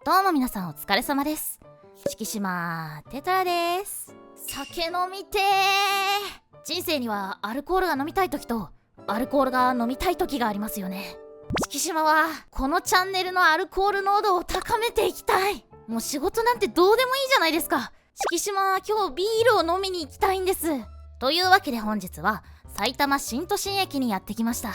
どうも皆さんお疲れ様です。敷島テトラです。酒飲みてー。人生にはアルコールが飲みたい時とアルコールが飲みたい時がありますよね。敷島はこのチャンネルのアルコール濃度を高めていきたい。もう仕事なんてどうでもいいじゃないですか。敷島は今日ビールを飲みに行きたいんです。というわけで本日は埼玉新都心駅にやってきました。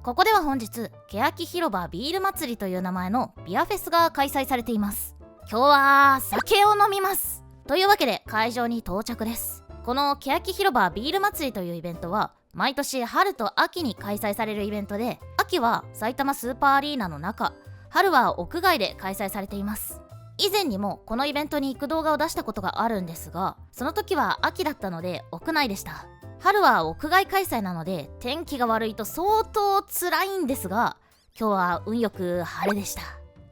ここでは本日欅広場ビール祭りという名前のビアフェスが開催されています。今日は酒を飲みます。というわけで会場に到着です。この欅広場ビール祭りというイベントは毎年春と秋に開催されるイベントで、秋は埼玉スーパーアリーナの中、春は屋外で開催されています。以前にもこのイベントに行く動画を出したことがあるんですが、その時は秋だったので屋内でした。春は屋外開催なので天気が悪いと相当辛いんですが、今日は運よく晴れでした。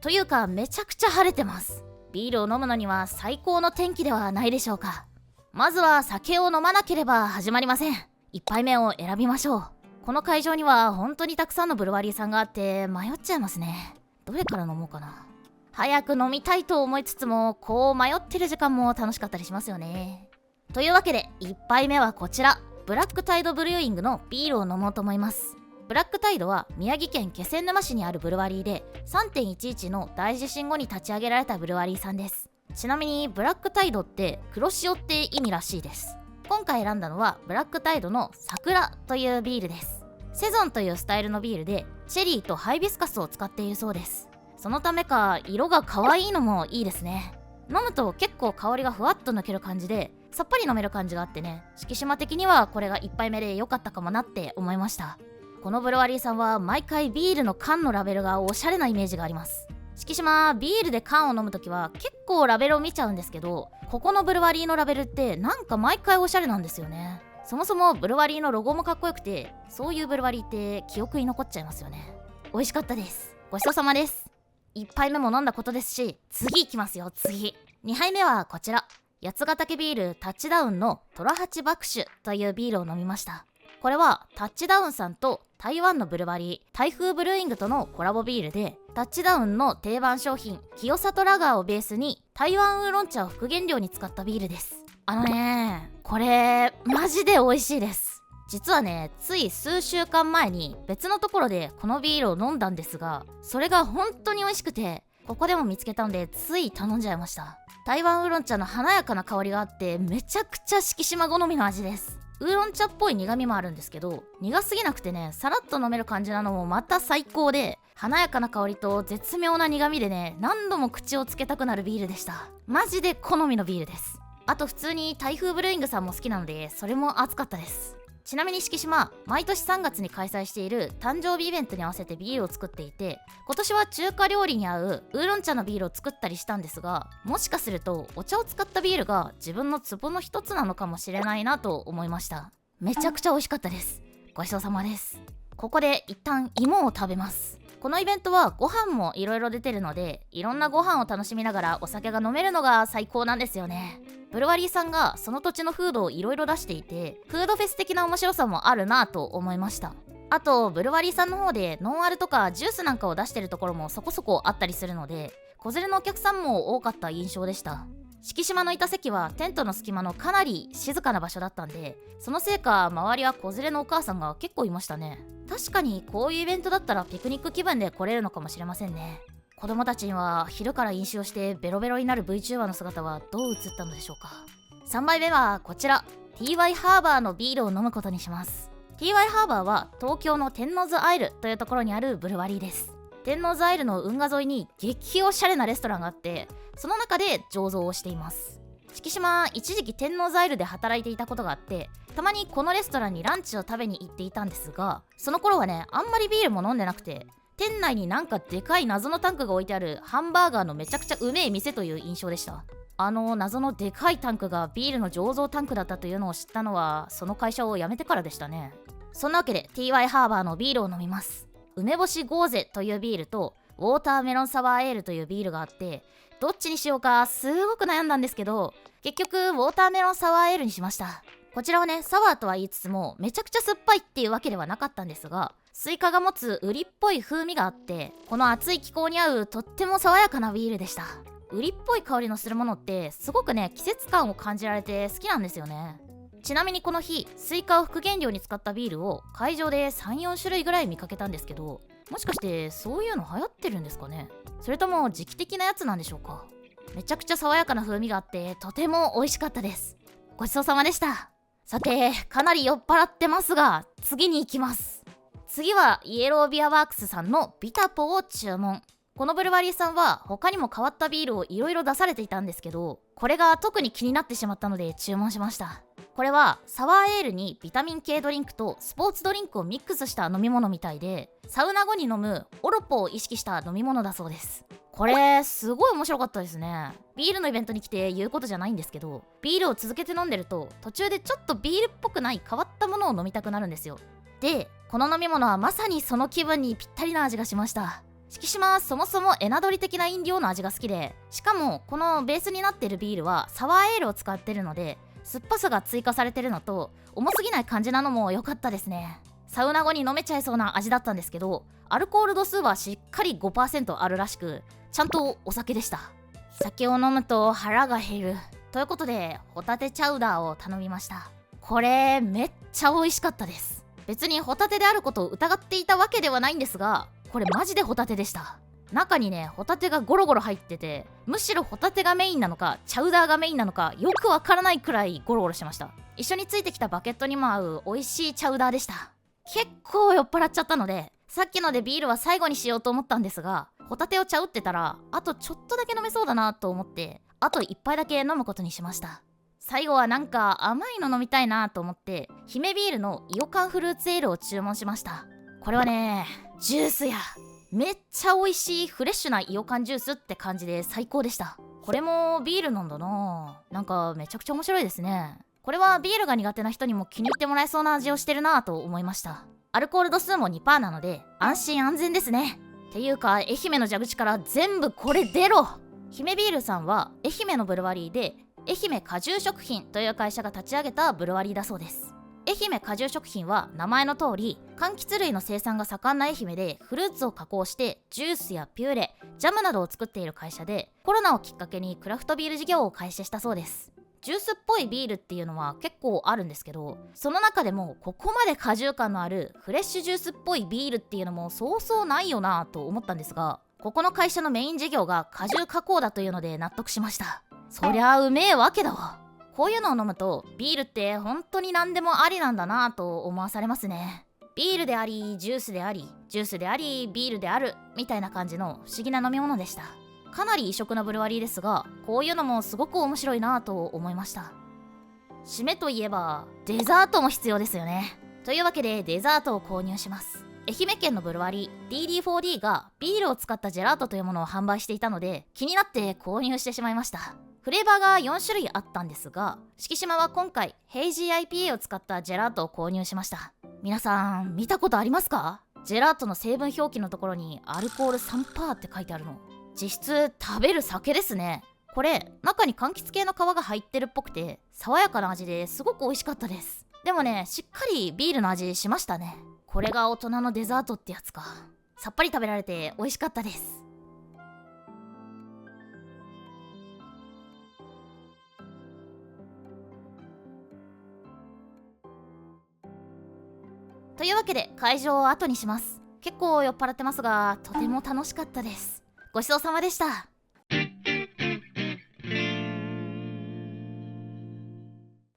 というかめちゃくちゃ晴れてます。ビールを飲むのには最高の天気ではないでしょうか。まずは酒を飲まなければ始まりません。1杯目を選びましょう。この会場には本当にたくさんのブルワリーさんがあって迷っちゃいますね。どれから飲もうかな。早く飲みたいと思いつつもこう迷ってる時間も楽しかったりしますよね。というわけで1杯目はこちら、ブラックタイドブルーイングのビールを飲もうと思います。ブラックタイドは宮城県気仙沼市にあるブルワリーで 3.11 の大地震後に立ち上げられたブルワリーさんです。ちなみにブラックタイドって黒潮って意味らしいです。今回選んだのはブラックタイドの桜というビールです。セゾンというスタイルのビールでチェリーとハイビスカスを使っているそうです。そのためか色が可愛いのもいいですね。飲むと結構香りがふわっと抜ける感じでさっぱり飲める感じがあってね、敷島的にはこれが1杯目で良かったかもなって思いました。このブルワリーさんは毎回ビールの缶のラベルがおしゃれなイメージがあります。敷島ビールで缶を飲むときは結構ラベルを見ちゃうんですけど、ここのブルワリーのラベルってなんか毎回おしゃれなんですよね。そもそもブルワリーのロゴもかっこよくて、そういうブルワリーって記憶に残っちゃいますよね。美味しかったです。ごちそうさまです。1杯目も飲んだことですし、次行きますよ。次2杯目はこちら、八ヶ岳ビールタッチダウンのトラハチ爆酒というビールを飲みました。これはタッチダウンさんと台湾のブルワリー台風ブルーイングとのコラボビールで、タッチダウンの定番商品清里ラガーをベースに台湾ウーロン茶を副原料に使ったビールです。これマジで美味しいです。実はね、つい数週間前に別のところでこのビールを飲んだんですが、それが本当に美味しくて、ここでも見つけたんでつい頼んじゃいました。台湾ウーロン茶の華やかな香りがあってめちゃくちゃ敷島好みの味です。ウーロン茶っぽい苦味もあるんですけど、苦すぎなくてね、さらっと飲める感じなのもまた最高で、華やかな香りと絶妙な苦味でね、何度も口をつけたくなるビールでした。マジで好みのビールです。あと普通に台風ブルーイングさんも好きなので、それも熱かったです。ちなみに敷島、毎年3月に開催している誕生日イベントに合わせてビールを作っていて、今年は中華料理に合うウーロン茶のビールを作ったりしたんですが、もしかするとお茶を使ったビールが自分のツボの一つなのかもしれないなと思いました。めちゃくちゃ美味しかったです。ごちそうさまです。ここで一旦芋を食べます。このイベントはご飯もいろいろ出てるので、いろんなご飯を楽しみながらお酒が飲めるのが最高なんですよね。ブルワリーさんがその土地のフードをいろいろ出していて、フードフェス的な面白さもあるなと思いました。あとブルワリーさんの方でノンアルとかジュースなんかを出してるところもそこそこあったりするので、子連れのお客さんも多かった印象でした。敷島のいた席はテントの隙間のかなり静かな場所だったんで、そのせいか周りは子連れのお母さんが結構いましたね。確かにこういうイベントだったらピクニック気分で来れるのかもしれませんね。子供たちには昼から飲酒をしてベロベロになる VTuber の姿はどう映ったのでしょうか。3杯目はこちら、 TY ハーバーのビールを飲むことにします。 TY ハーバーは東京の天王洲アイルというところにあるブルワリーです。天王洲アイルの運河沿いに激おしゃれなレストランがあって、その中で醸造をしています。敷島、一時期天王洲アイルで働いていたことがあって、たまにこのレストランにランチを食べに行っていたんですが、その頃はね、あんまりビールも飲んでなくて、店内になんかでかい謎のタンクが置いてあるハンバーガーのめちゃくちゃうめえ店という印象でした。謎のでかいタンクがビールの醸造タンクだったというのを知ったのはその会社を辞めてからでしたね。そんなわけで TY ハーバーのビールを飲みます。梅干しゴーゼというビールとウォーターメロンサワーエールというビールがあって、どっちにしようかすごく悩んだんですけど、結局ウォーターメロンサワーエールにしました。こちらはね、サワーとは言いつつもめちゃくちゃ酸っぱいっていうわけではなかったんですが、スイカが持つウリっぽい風味があって、この暑い気候に合うとっても爽やかなビールでした。ウリっぽい香りのするものってすごくね、季節感を感じられて好きなんですよね。ちなみにこの日、スイカを副原料に使ったビールを会場で 3,4 種類ぐらい見かけたんですけど、もしかしてそういうの流行ってるんですかね。それとも時期的なやつなんでしょうか。めちゃくちゃ爽やかな風味があってとても美味しかったです。ごちそうさまでした。さて、かなり酔っ払ってますが、次に行きます。次はイエロービアワークスさんのビタポを注文。このブルワリーさんは他にも変わったビールをいろいろ出されていたんですけど、これが特に気になってしまったので注文しました。これはサワーエールにビタミン系ドリンクとスポーツドリンクをミックスした飲み物みたいで、サウナ後に飲むオロポを意識した飲み物だそうです。これすごい面白かったですね。ビールのイベントに来て言うことじゃないんですけど、ビールを続けて飲んでると途中でちょっとビールっぽくない変わったものを飲みたくなるんですよ。で、この飲み物はまさにその気分にぴったりな味がしました。敷島はそもそもエナドリ的な飲料の味が好きで、しかもこのベースになっているビールはサワーエールを使ってるので、酸っぱさが追加されてるのと重すぎない感じなのも良かったですね。サウナ後に飲めちゃいそうな味だったんですけど、アルコール度数はしっかり 5% あるらしく、ちゃんとお酒でした。酒を飲むと腹が減るということで、ホタテチャウダーを頼みました。これめっちゃ美味しかったです。別にホタテであることを疑っていたわけではないんですが、これマジでホタテでした。中にね、ホタテがゴロゴロ入ってて、むしろホタテがメインなのかチャウダーがメインなのかよくわからないくらいゴロゴロしてました。一緒についてきたバケットにも合う美味しいチャウダーでした。結構酔っ払っちゃったので、さっきのでビールは最後にしようと思ったんですが、ホタテをちゃうってたらあとちょっとだけ飲めそうだなと思って、あと1杯だけ飲むことにしました。最後はなんか甘いの飲みたいなと思って、姫ビールのイオカンフルーツエールを注文しました。これはね、ジュースやめっちゃ美味しいフレッシュなイオカンジュースって感じで最高でした。これもビールなんだな。なんかめちゃくちゃ面白いですね。これはビールが苦手な人にも気に入ってもらえそうな味をしてるなと思いました。アルコール度数も 2% なので安心安全ですね。っていうか、愛媛の蛇口から全部これ出ろ。姫ビールさんは愛媛のブルワリーで、愛媛果汁食品という会社が立ち上げたブルワリーだそうです。愛媛果汁食品は名前の通り、柑橘類の生産が盛んな愛媛でフルーツを加工してジュースやピューレ、ジャムなどを作っている会社で、コロナをきっかけにクラフトビール事業を開始したそうです。ジュースっぽいビールっていうのは結構あるんですけど、その中でもここまで果汁感のあるフレッシュジュースっぽいビールっていうのもそうそうないよなと思ったんですが、ここの会社のメイン事業が果汁加工だというので納得しました。そりゃうめえわけだわ。こういうのを飲むとビールって本当に何でもありなんだなと思わされますね。ビールでありジュースであり、ジュースでありビールであるみたいな感じの不思議な飲み物でした。かなり異色なブルワリーですが、こういうのもすごく面白いなと思いました。締めといえばデザートも必要ですよね。というわけでデザートを購入します。愛媛県のブルワリー DD4D がビールを使ったジェラートというものを販売していたので、気になって購入してしまいました。フレーバーが4種類あったんですが、敷島は今回ヘイジー IPA を使ったジェラートを購入しました。皆さん見たことありますか？ジェラートの成分表記のところにアルコール 3% って書いてあるの。実質食べる酒ですね。これ中に柑橘系の皮が入ってるっぽくて爽やかな味ですごく美味しかったです。でもね、しっかりビールの味しましたね。これが大人のデザートってやつか。さっぱり食べられて美味しかったです。というわけで会場を後にします。結構酔っ払ってますが、とても楽しかったです。ごちそうさまでした。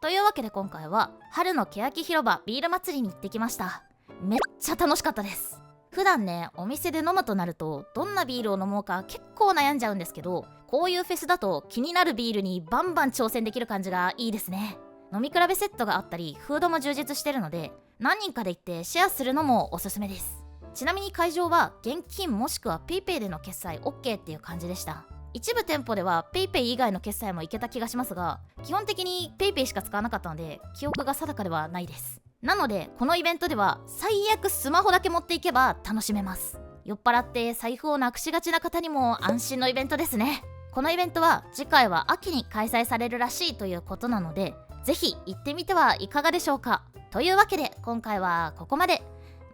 というわけで今回は春の欅広場ビール祭りに行ってきました。めっちゃ楽しかったです。普段ね、お店で飲むとなるとどんなビールを飲もうか結構悩んじゃうんですけど、こういうフェスだと気になるビールにバンバン挑戦できる感じがいいですね。飲み比べセットがあったりフードも充実してるので、何人かで行ってシェアするのもおすすめです。ちなみに会場は現金もしくは PayPay での決済 OK っていう感じでした。一部店舗では PayPay 以外の決済もいけた気がしますが、基本的に PayPay しか使わなかったので記憶が定かではないです。なのでこのイベントでは最悪スマホだけ持っていけば楽しめます。酔っ払って財布をなくしがちな方にも安心のイベントですね。このイベントは次回は秋に開催されるらしいということなので、ぜひ行ってみてはいかがでしょうか。というわけで今回はここまで。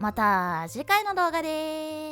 また次回の動画で